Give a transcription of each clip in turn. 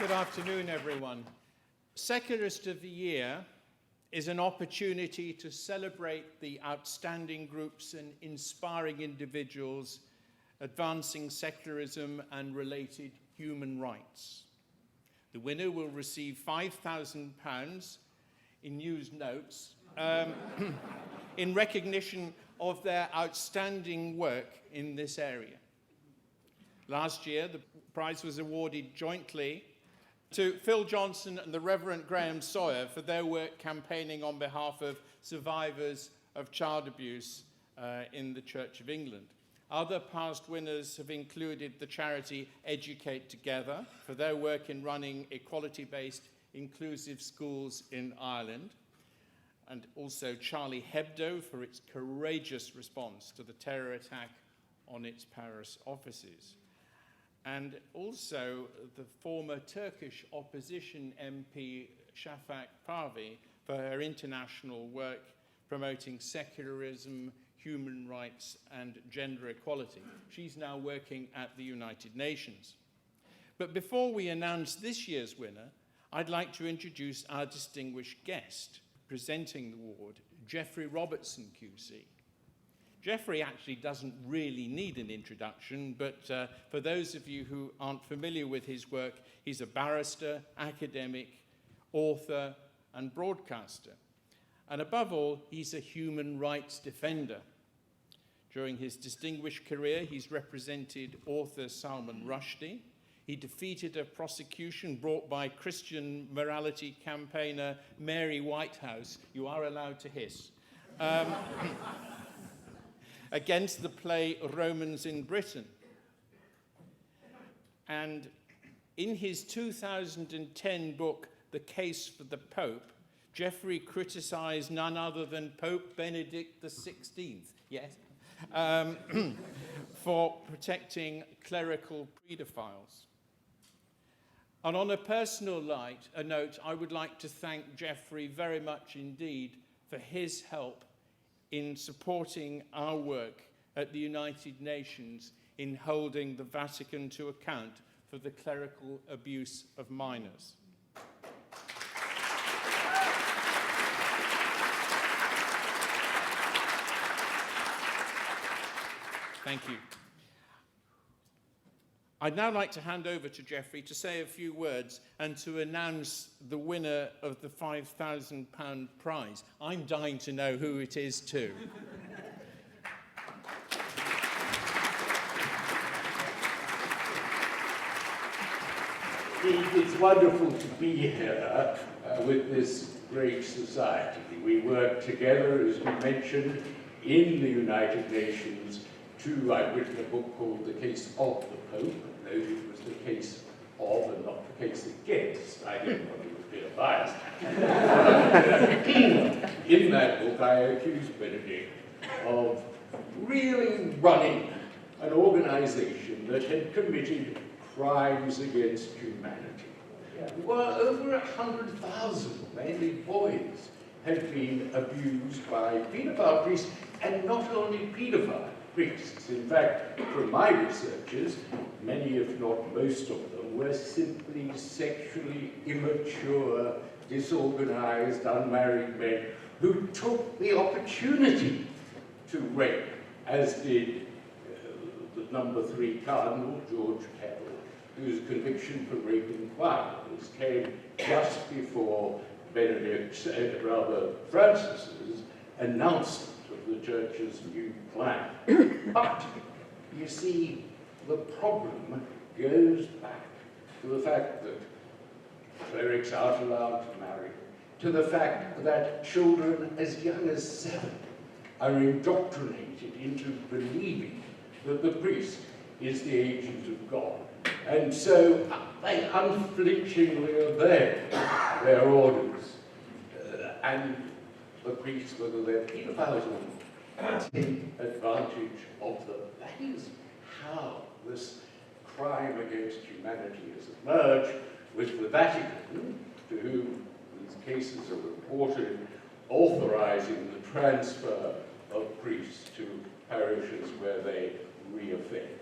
Good afternoon, everyone. Secularist of the Year is an opportunity to celebrate the outstanding groups and inspiring individuals advancing secularism and related human rights. The winner will receive £5,000 in news notes in recognition of their outstanding work in this area. Last year, the prize was awarded jointly to Phil Johnson and the Reverend Graham Sawyer for their work campaigning on behalf of survivors of child abuse in the Church of England. Other past winners have included the charity Educate Together for their work in running equality-based inclusive schools in Ireland, and also Charlie Hebdo for its courageous response to the terror attack on its Paris offices, and also the former Turkish opposition MP Shafak Parvi for her international work promoting secularism, human rights, and gender equality. She's now working at the United Nations. But before we announce this year's winner, I'd like to introduce our distinguished guest presenting the award, Geoffrey Robertson QC. Geoffrey actually doesn't really need an introduction, but for those of you who aren't familiar with his work, he's a barrister, academic, author, and broadcaster. And above all, he's a human rights defender. During his distinguished career, he's represented author Salman Rushdie. He defeated a prosecution brought by Christian morality campaigner Mary Whitehouse, you are allowed to hiss, against the play Romans in Britain. And in his 2010 book, The Case for the Pope, Geoffrey criticized none other than Pope Benedict XVI, yes, for protecting clerical pedophiles. And on a personal note, I would like to thank Geoffrey very much indeed for his help in supporting our work at the United Nations in holding the Vatican to account for the clerical abuse of minors. Thank you. I'd now like to hand over to Geoffrey to say a few words and to announce the winner of the £5,000 prize. I'm dying to know who it is too. It's wonderful to be here with this great society. We work together, as you mentioned, in the United Nations. I've written a book called The Case of the Pope, and note it was the case of and not the case against. I didn't want to appear biased. In that book, I accused Benedict of really running an organization that had committed crimes against humanity. Well, over 100,000, mainly boys, had been abused by paedophile priests, and not only paedophile priests. In fact, from my researches, many, if not most of them, were simply sexually immature, disorganized, unmarried men who took the opportunity to rape, as did the number 3 Cardinal, George Carroll, whose conviction for raping foreigners came just before Francis's announcement of the Church's new plan. But, you see, the problem goes back to the fact that clerics aren't allowed to marry, to the fact that children as young as 7 are indoctrinated into believing that the priest is the agent of God. And so they unflinchingly obey their orders. And the priests, whether they're pedophiles or not, take advantage of them. That is how this crime against humanity has emerged, with the Vatican, to whom these cases are reported, authorizing the transfer of priests to parishes where they reoffend.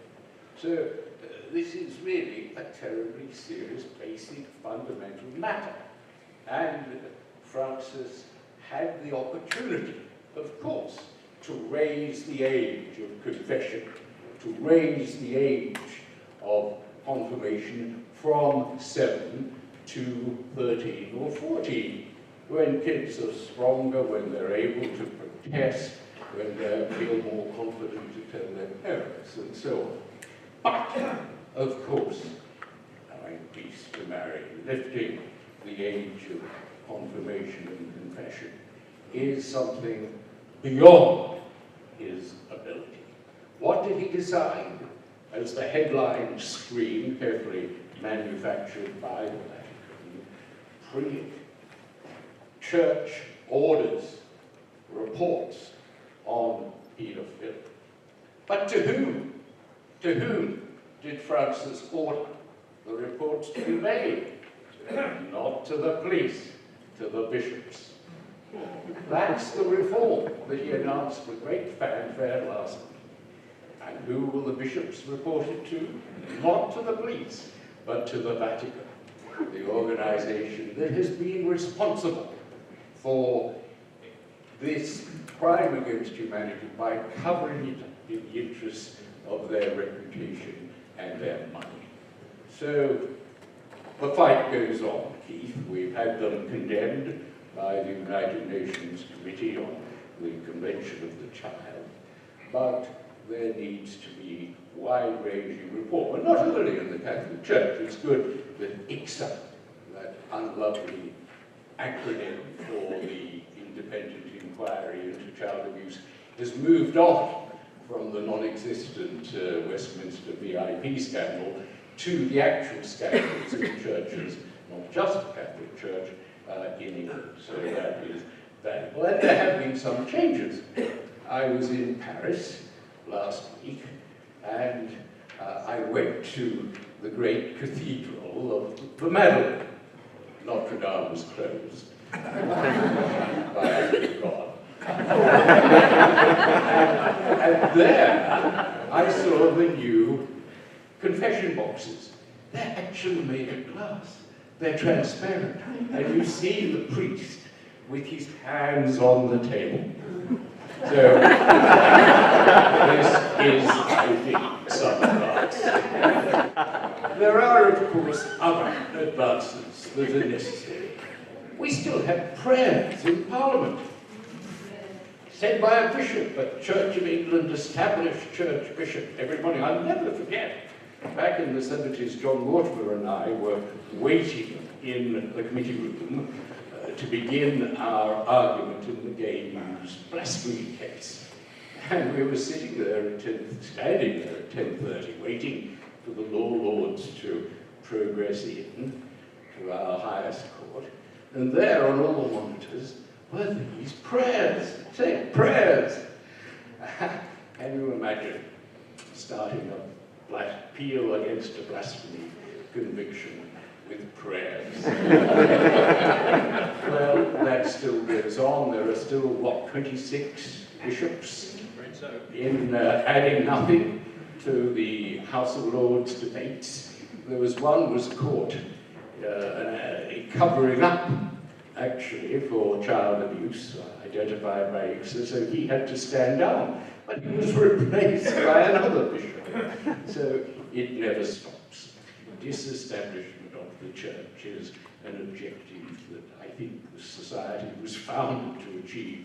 So this is really a terribly serious, basic, fundamental matter. And Francis had the opportunity, of course, to raise the age of confession, to raise the age of confirmation from 7 to 13 or 14, when kids are stronger, when they're able to protest, when they feel more confident to tell their parents, and so on. But, of course, allowing peace to marry, lifting the age of confirmation and confession, is something beyond his ability. What did he decide? As the headline screamed, carefully manufactured by the Vatican, church orders, reports on paedophilia. But to whom? To whom did Francis order the reports to be made? Not to the police, to the bishops. That's the reform that he announced with great fanfare last week. And who will the bishops report it to? Not to the police, but to the Vatican, the organization that has been responsible for this crime against humanity by covering it in the interests of their reputation and their money. So the fight goes on, Keith. We've had them condemned by the United Nations Committee on the Convention of the Child, but there needs to be wide-ranging reform, and not only in the Catholic Church. It's good that ICSA, that unlovely acronym for the Independent Inquiry into Child Abuse, has moved on from the non-existent Westminster VIP scandal to the actual scandals in churches, not just the Catholic Church, in England. So that is valuable. And there have been some changes. I was in Paris last week, and I went to the great cathedral of the Madeleine. Notre Dame was closed by God. and there I saw the new confession boxes. They're actually made of glass. They're transparent. And you see the priest with his hands on the table. So, this is, I think, some advance. There are, of course, other advances that are necessary. We still have prayers in Parliament, said by a bishop, a Church of England established church bishop every morning. I'll never forget, back in the 70s, John Mortimer and I were waiting in the committee room to begin our argument in the gay news blasphemy case. And we were sitting there, standing there at 10:30, waiting for the law lords to progress in to our highest court. And there on all the monitors were these prayers, say prayers. Can you imagine starting a appeal against a blasphemy conviction with prayers? Well, that still goes on. There are still, what, 26 bishops in adding nothing to the House of Lords debates. There was one was caught covering up, actually, for child abuse, identified by ICSA, so he had to stand down. But he was replaced by another bishop. So it never stops. Disestablishment of the church is an objective that I think the society was founded to achieve.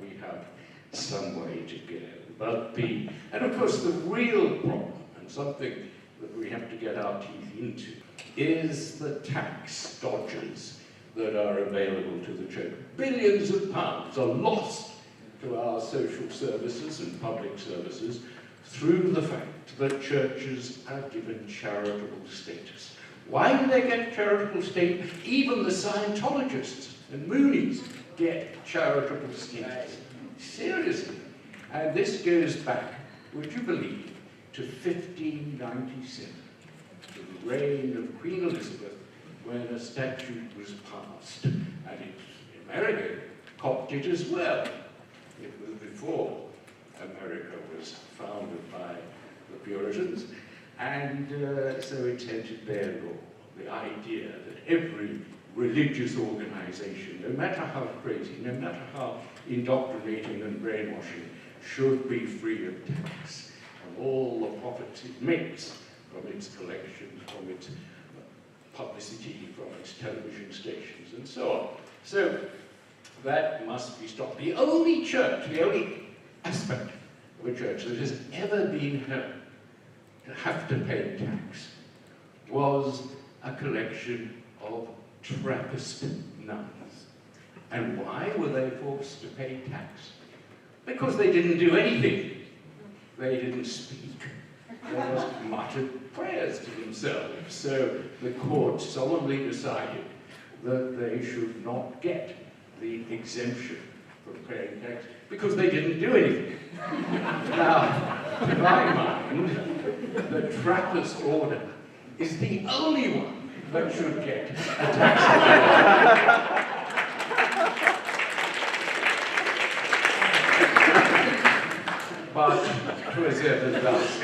We have some way to go. But and of course the real problem, and something that we have to get our teeth into, is the tax dodgers that are available to the church. Billions of pounds are lost to our social services and public services through the fact that churches are given charitable status. Why do they get charitable status? Even the Scientologists and Moonies get charitable status. Seriously. And this goes back, would you believe, to 1597, to the reign of Queen Elizabeth, when a statute was passed. And America copied it as well. It was before America was founded by the Puritans, and so it entered their law, the idea that every religious organization, no matter how crazy, no matter how indoctrinating and brainwashing, should be free of tax on all the profits it makes from its collections, from its publicity, from its television stations, and so on. So that must be stopped. The only church, the only aspect of a church that has ever been held to have to pay tax was a collection of Trappist nuns. And why were they forced to pay tax? Because they didn't do anything. They didn't speak. They just muttered prayers to themselves. So the court solemnly decided that they should not get the exemption from paying tax because they didn't do anything. Now, to my mind, the Trappist order is the only one that should get a tax. But twas ever thus.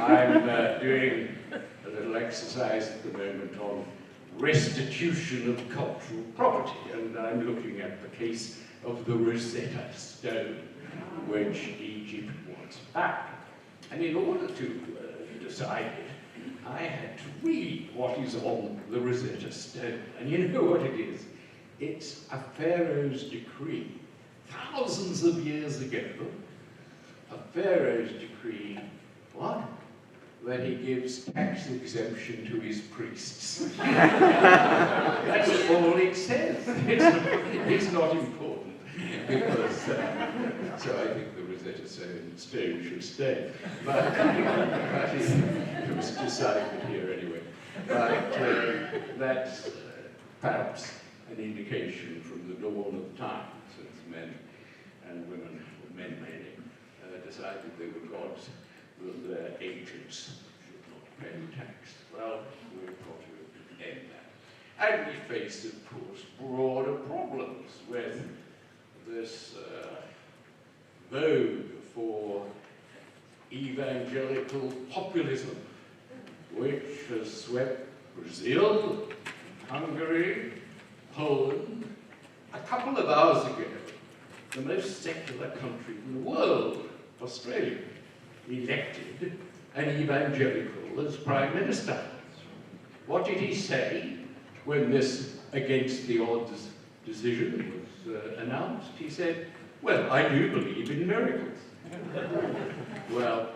I'm doing a little exercise at the moment on restitution of cultural property, and I'm looking at the case of the Rosetta Stone, which Egypt wants back. And in order to decide it, I had to read what is on the Rosetta Stone. And you know what it is? It's a pharaoh's decree. Thousands of years ago, a pharaoh's decree, what? That he gives tax exemption to his priests. That's all it says. It's not important, because, so I think the Rosetta Stone should stay. But it was decided here anyway. But that's perhaps an indication from the dawn of time, since men and women, men mainly, decided they were gods, that their agents should not pay tax. Well, we've got to end that. And we face, of course, broader problems with this vogue for evangelical populism, which has swept Brazil, Hungary, Poland. A couple of hours ago, the most secular country in the world, Australia, elected an evangelical as Prime Minister. What did he say when this against the odds decision was announced? He said, well, I do believe in miracles. Well,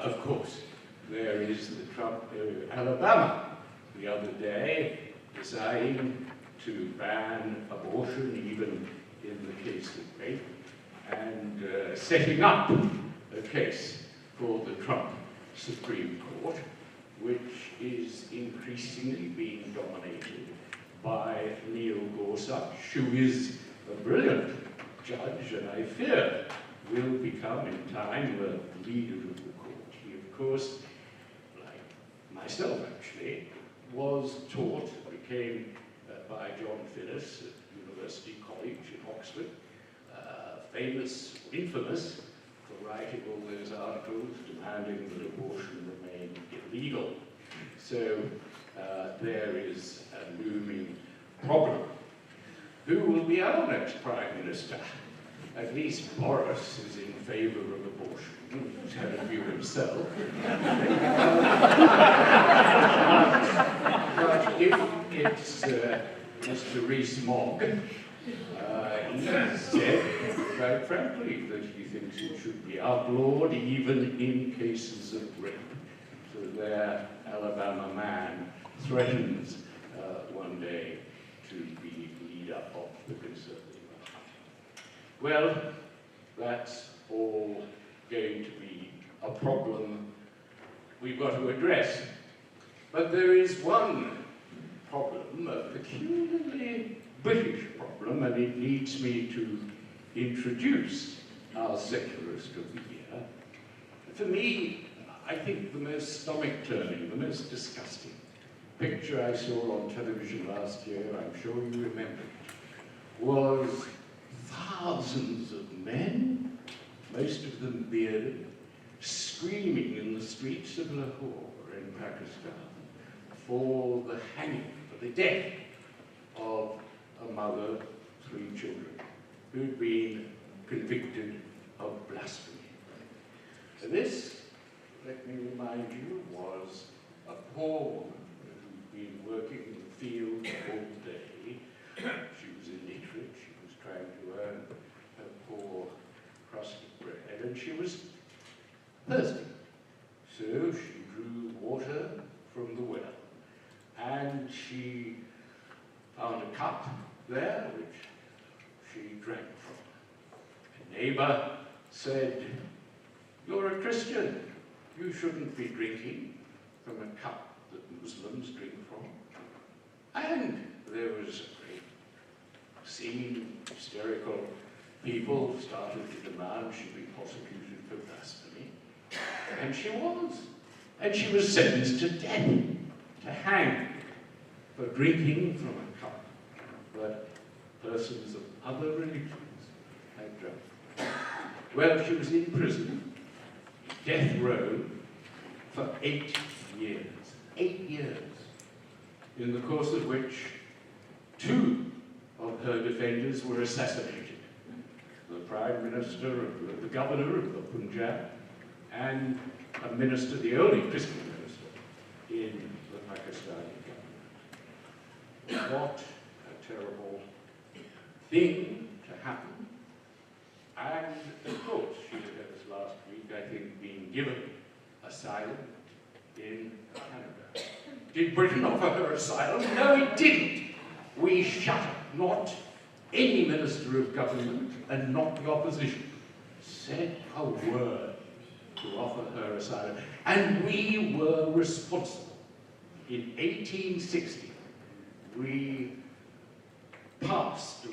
of course, there is the Trump Alabama the other day deciding to ban abortion even in the case of rape, and setting up a case for the Trump Supreme Court, which is increasingly being dominated by Neil Gorsuch, who is a brilliant judge, and I fear will become in time the leader of the court. He, of course, like myself actually, was taught, became by John Phillis at University College in Oxford, famous, infamous, for writing all those articles demanding that abortion remain illegal. So there is a looming problem. Who will be our next Prime Minister? At least Boris is in favour of abortion. He's had a view himself. But if it's Mr. Rees-Mogg, he said, quite frankly, that he thinks it should be outlawed even in cases of rape. So their Alabama man threatens one day to be leader of the Conservative Party. Well, that's all going to be a problem we've got to address. But there is one problem, a peculiarly British problem, and it leads me to introduce our Secularist of the Year. For me, I think the most stomach-turning, the most disgusting picture I saw on television last year, I'm sure you remember it, was thousands of men, most of them bearded, screaming in the streets of Lahore in Pakistan for the hanging, for the death of a mother, 3 children, who'd been convicted of blasphemy. And this, let me remind you, was a poor woman who'd been working in the field all day. She was illiterate, she was trying to earn her poor crust of bread, and she was thirsty. So she drew water from the well, and she found a cup there, which she drank from. A neighbor said, "You're a Christian. You shouldn't be drinking from a cup that Muslims drink from." And there was a great scene, hysterical. People started to demand she be prosecuted for blasphemy. And she was. And she was sentenced to death, to hang, for drinking from a cup that persons of other religions had drunk. Well, she was in prison, death row, for 8 years. 8 years, in the course of which 2 of her defenders were assassinated. The Prime Minister, the Governor of the Punjab, and a minister, the only Christian minister in the Pakistani government. What a terrible thing to happen. And of course, she has last week, I think, been given asylum in Canada. Did Britain offer her asylum? No, it didn't. We shut her. Not any minister of government, and not the opposition, said a word to offer her asylum. And we were responsible. In 1860, we imposed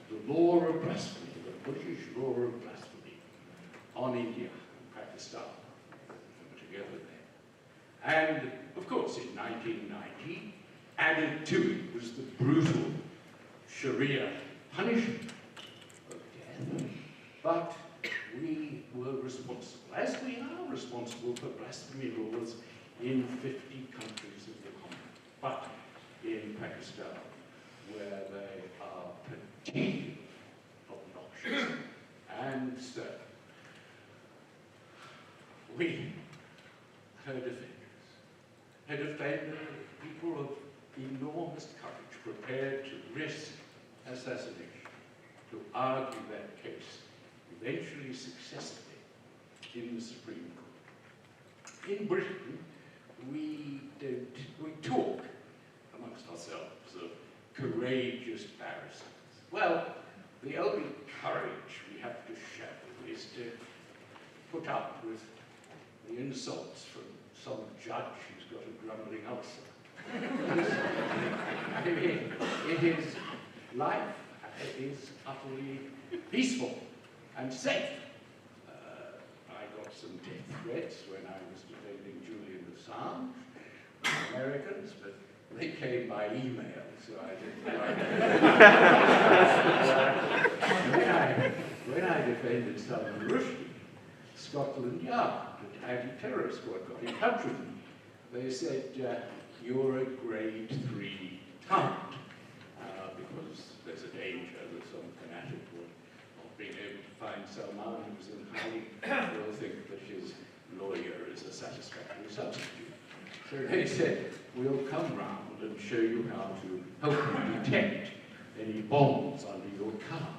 the law of blasphemy, the British law of blasphemy, on India and Pakistan. We were together then. And, of course, in 1990, added to it was the brutal Sharia punishment of death. But we were responsible, as we are responsible for blasphemy laws in 50 countries of the Commonwealth. But in Pakistan, where they are particularly obnoxious, and so we, her defenders, people of enormous courage, prepared to risk assassination, to argue that case, eventually successfully, in the Supreme Court. In Britain, we talk amongst ourselves of courageous barristers. Well, the only courage we have to show is to put up with the insults from some judge who's got a grumbling ulcer. Life is utterly peaceful and safe. I got some death threats when I was defending Julian Assange, the Americans, but they came by email, so I didn't like when I defended Salman Rushdie, Scotland Yard, an anti-terrorist squad, got in touch with me. They said, "You're a grade 3 tyrant," because there's a danger that some fanatic will not being able to find Salman, who was in hiding, will think that his lawyer is a satisfactory substitute. So they said, "We'll come round and show you how to help you detect any bombs under your car."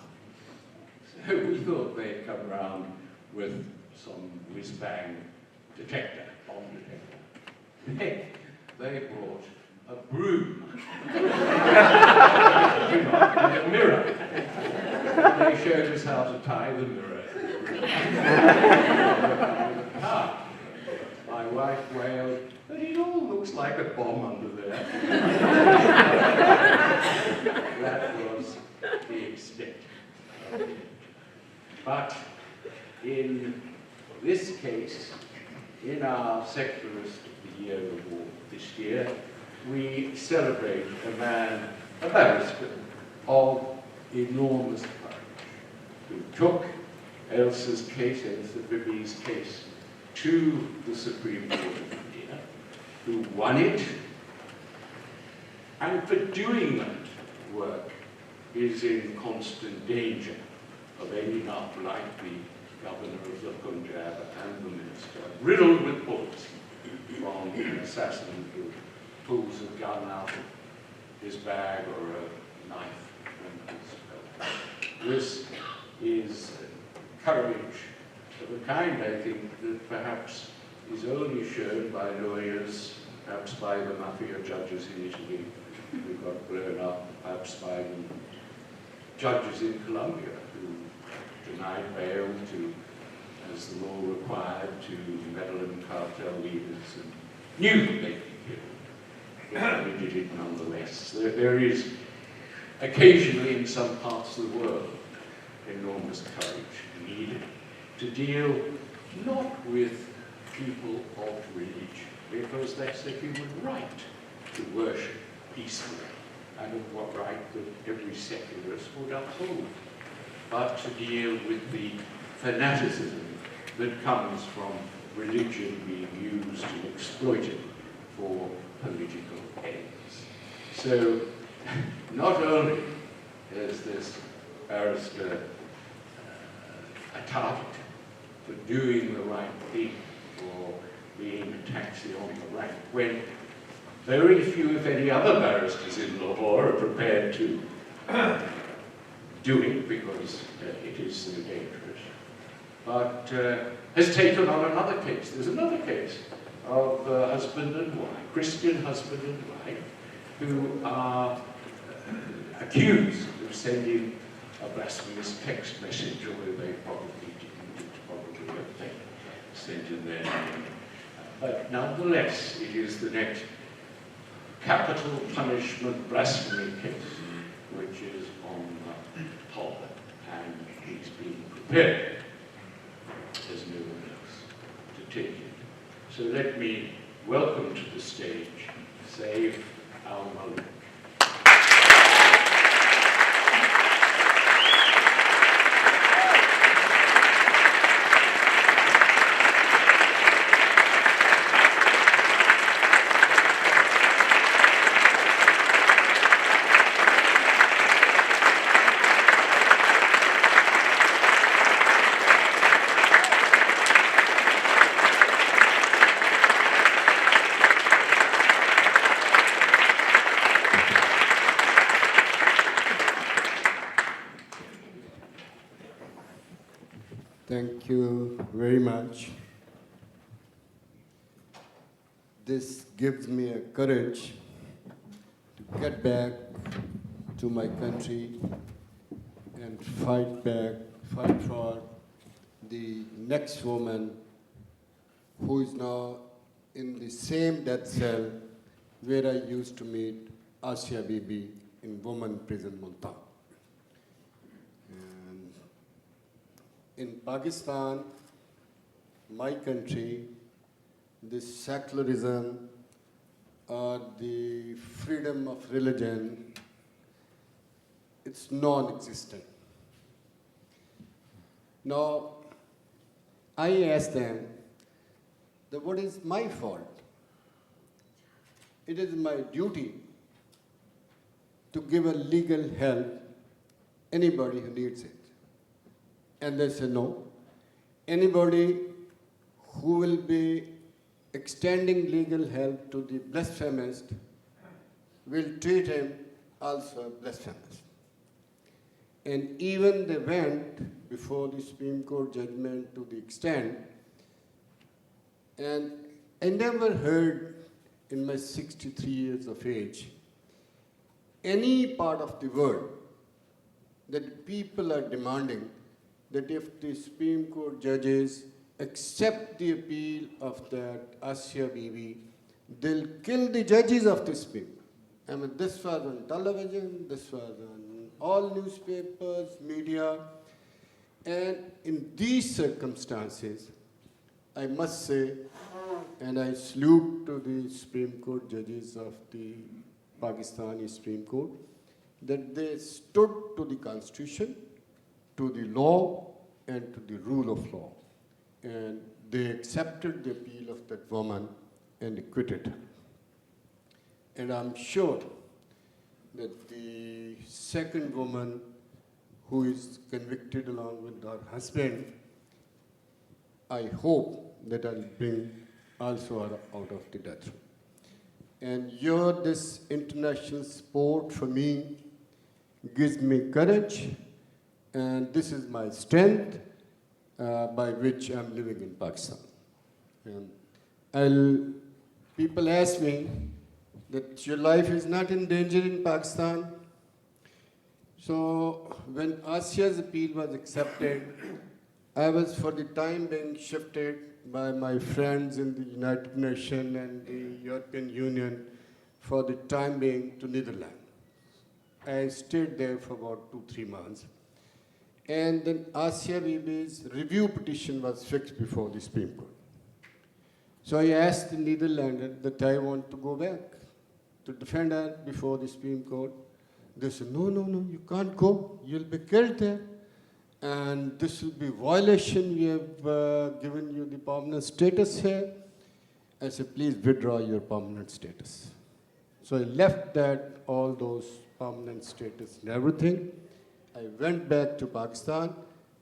So we thought they'd come round with some whiz-bang detector, bomb detector. They brought a broom and a mirror. They showed us how to tie the mirror to the car. My wife wailed, "But it all looks like a bomb under there." That was the extent of it. But in this case, in our Secularist of the Year award this year, we celebrate a man, a barrister, of enormous courage, who took Asia Bibi's case to the Supreme Court of India, who won it, and for doing that work is in constant danger of ending up like the governor of the Punjab and the minister, riddled with bullets from an assassin who pulls a gun out of his bag or a knife when he's This is courage of a kind, I think, that perhaps is only shown by lawyers, perhaps by the mafia judges in Italy who got blown up, perhaps by the judges in Colombia who denied bail to, as the law required, to Medellin cartel leaders and knew that they'd be killed, but they did it nonetheless. There is occasionally in some parts of the world enormous courage needed to deal not with people of religion, because that's a human right to worship peacefully, and of what right that every secularist would uphold, but to deal with the fanaticism that comes from religion being used and exploited for political ends. So, not only is this barrister a target for doing the right thing, for being a taxi on the rank, when very few, if any, other barristers in Lahore are prepared to do it because it is so dangerous, but has taken on another case. There's another case of husband and wife, Christian husband and wife, who are accused of sending a blasphemous text message, although they probably didn't. It's probably a thing sent in their name. But nonetheless, it is the next capital punishment blasphemy case, which is on top, and he's being prepared. There's no one else to take it. So let me welcome to the stage Saif ul-Malook. Thank you very much. This gives me a courage to get back to my country and fight for the next woman who is now in the same death cell where I used to meet Asia Bibi in woman prison Multan. In Pakistan, my country, this secularism or the freedom of religion, it's non-existent. Now, I ask them that what is my fault? It is my duty to give a legal help anybody who needs it. And they say no. Anybody who will be extending legal help to the blasphemist will treat him also blasphemous. And even they went before the Supreme Court judgment to the extent, and I never heard in my 63 years of age any part of the world that people are demanding that if the Supreme Court judges accept the appeal of that Asia Bibi, they'll kill the judges of the Supreme Court. I mean, this was on television, this was on all newspapers, media, and in these circumstances, I must say, and I salute to the Supreme Court judges of the Pakistani Supreme Court, that they stood to the Constitution, to the law, and to the rule of law. And they accepted the appeal of that woman and acquitted her. And I'm sure that the second woman who is convicted along with her husband, I hope that I'll bring also her out of the death row. And this international support for me gives me courage, and this is my strength by which I'm living in Pakistan. And people ask me that your life is not in danger in Pakistan. So when Asia's appeal was accepted, I was for the time being shifted by my friends in the United Nations and the European Union for the time being to Netherlands. I stayed there for about 2-3 months. And then Asia Bibi's review petition was fixed before the Supreme Court. So I asked the Netherlands that I want to go back to defend her before the Supreme Court. They said, no, you can't go. You'll be killed there. And this will be violation. We have given you the permanent status here. I said, please withdraw your permanent status. So I left all those permanent status and everything. I went back to Pakistan.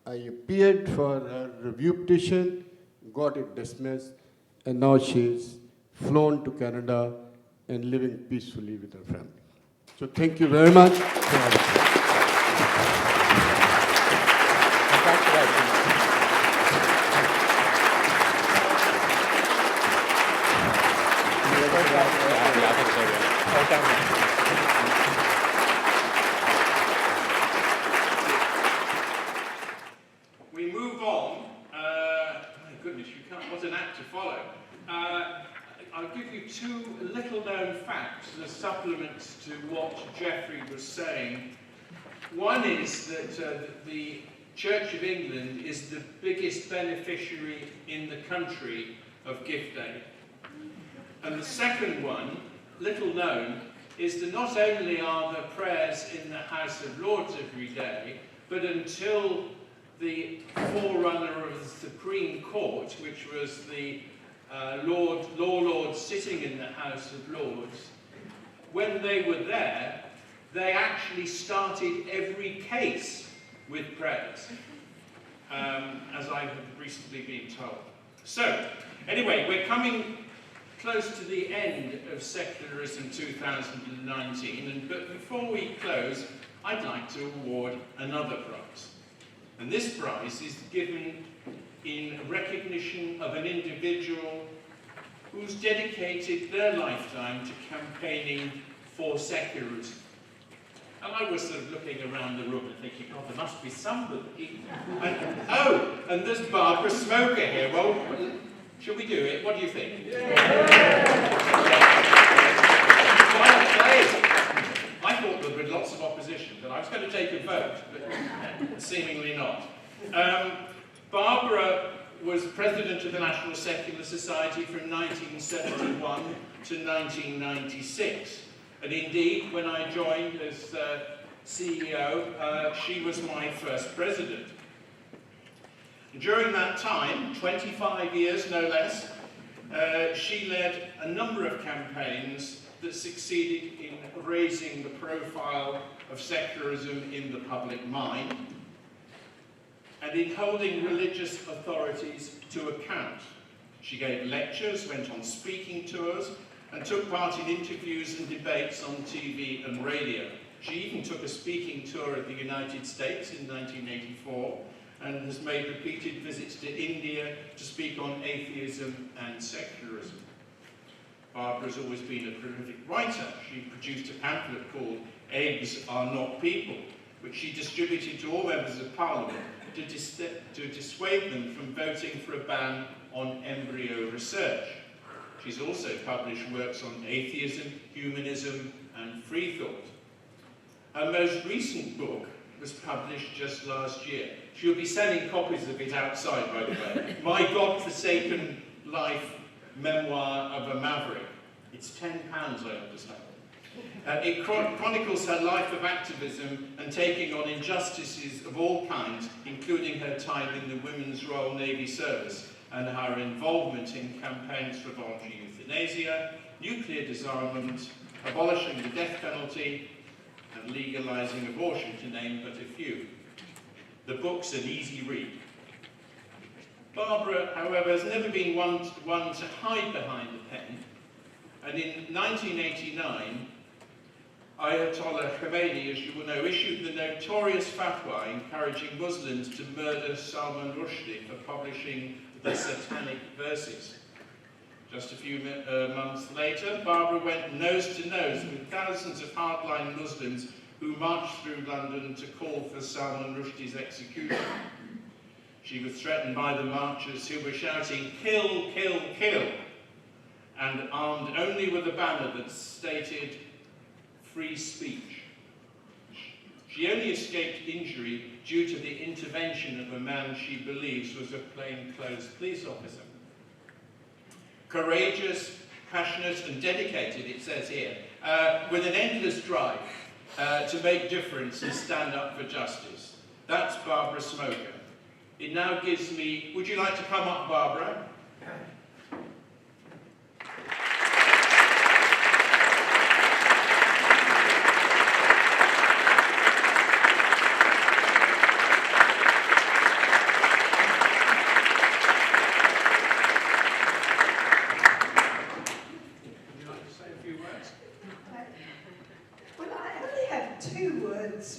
I appeared for her review petition, got it dismissed, and now she's flown to Canada and living peacefully with her family. So thank you very much. We move on. My goodness, what an act to follow. I'll give you 2 little-known facts as supplements to what Geoffrey was saying. One is that the Church of England is the biggest beneficiary in the country of gift aid. And the second one, little known, is that not only are there prayers in the House of Lords every day, but until the forerunner of the Supreme Court, which was the law lords sitting in the House of Lords, when they were there, they actually started every case with prayers, as I have recently been told. So, anyway, we're coming close to the end of Secularism 2019, but before we close, I'd like to award another prize. And this prize is given in recognition of an individual who's dedicated their lifetime to campaigning for secularism. And I was sort of looking around the room and thinking, oh, there must be somebody. And there's Barbara Smoker here. Well, shall we do it? What do you think? I thought there would be lots of opposition, but I was going to take a vote, but seemingly not. Barbara was president of the National Secular Society from 1971 to 1996. And indeed, when I joined as CEO, she was my first president. During that time, 25 years no less, she led a number of campaigns that succeeded in raising the profile of secularism in the public mind and in holding religious authorities to account. She gave lectures, went on speaking tours, and took part in interviews and debates on TV and radio. She even took a speaking tour of the United States in 1984 and has made repeated visits to India to speak on atheism and secularism. Barbara's always been a prolific writer. She produced a pamphlet called Eggs Are Not People, which she distributed to all members of Parliament to dissuade them from voting for a ban on embryo research. She's also published works on atheism, humanism, and free thought. Her most recent book was published just last year. She'll be selling copies of it outside, by the way. My God-Forsaken Life, Memoir of a Maverick. It's £10, I understand. It chronicles her life of activism and taking on injustices of all kinds, including her time in the Women's Royal Navy Service and her involvement in campaigns for voluntary euthanasia, nuclear disarmament, abolishing the death penalty, and legalising abortion, to name but a few. The book's an easy read. Barbara, however, has never been one to hide behind the pen, and in 1989, Ayatollah Khomeini, as you will know, issued the notorious fatwa encouraging Muslims to murder Salman Rushdie for publishing the Satanic Verses. Just a few months later, Barbara went nose to nose with thousands of hardline Muslims who marched through London to call for Salman Rushdie's execution. She was threatened by the marchers who were shouting, "Kill, kill, kill," and armed only with a banner that stated, "Free speech." She only escaped injury due to the intervention of a man she believes was a plainclothes police officer. Courageous, passionate and dedicated, it says here, with an endless drive to make difference and stand up for justice. That's Barbara Smoker. It now gives me, would you like to come up, Barbara?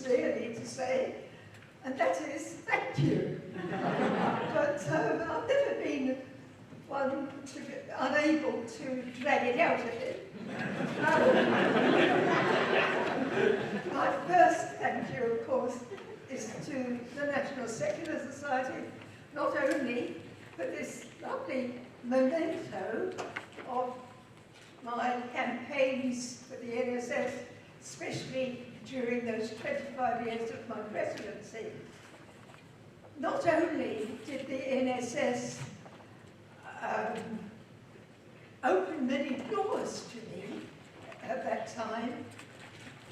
Really to say, and that is thank you. But I've never been one to be unable to drag it out of it. My first thank you, of course, is to the National Secular Society, not only for this lovely memento of my campaigns for the NSS, especially during those 25 years of my presidency. Not only did the NSS open many doors to me at that time,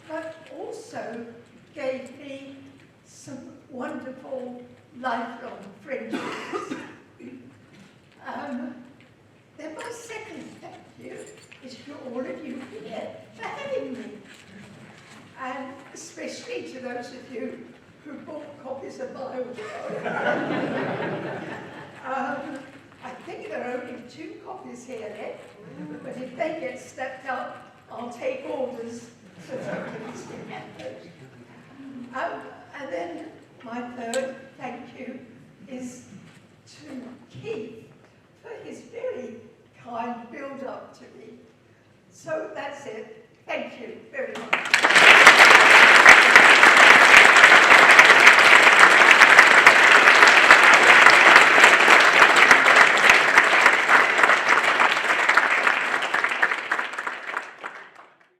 but also gave me some wonderful lifelong friendships. Then my second thank you is to all of you here for having me. And especially to those of you who bought copies of my book. I think there are only 2 copies here left, but if they get stepped up, I'll take orders for copies. And then my third thank you is to Keith for his very kind build-up to me. So that's it. Thank you very much.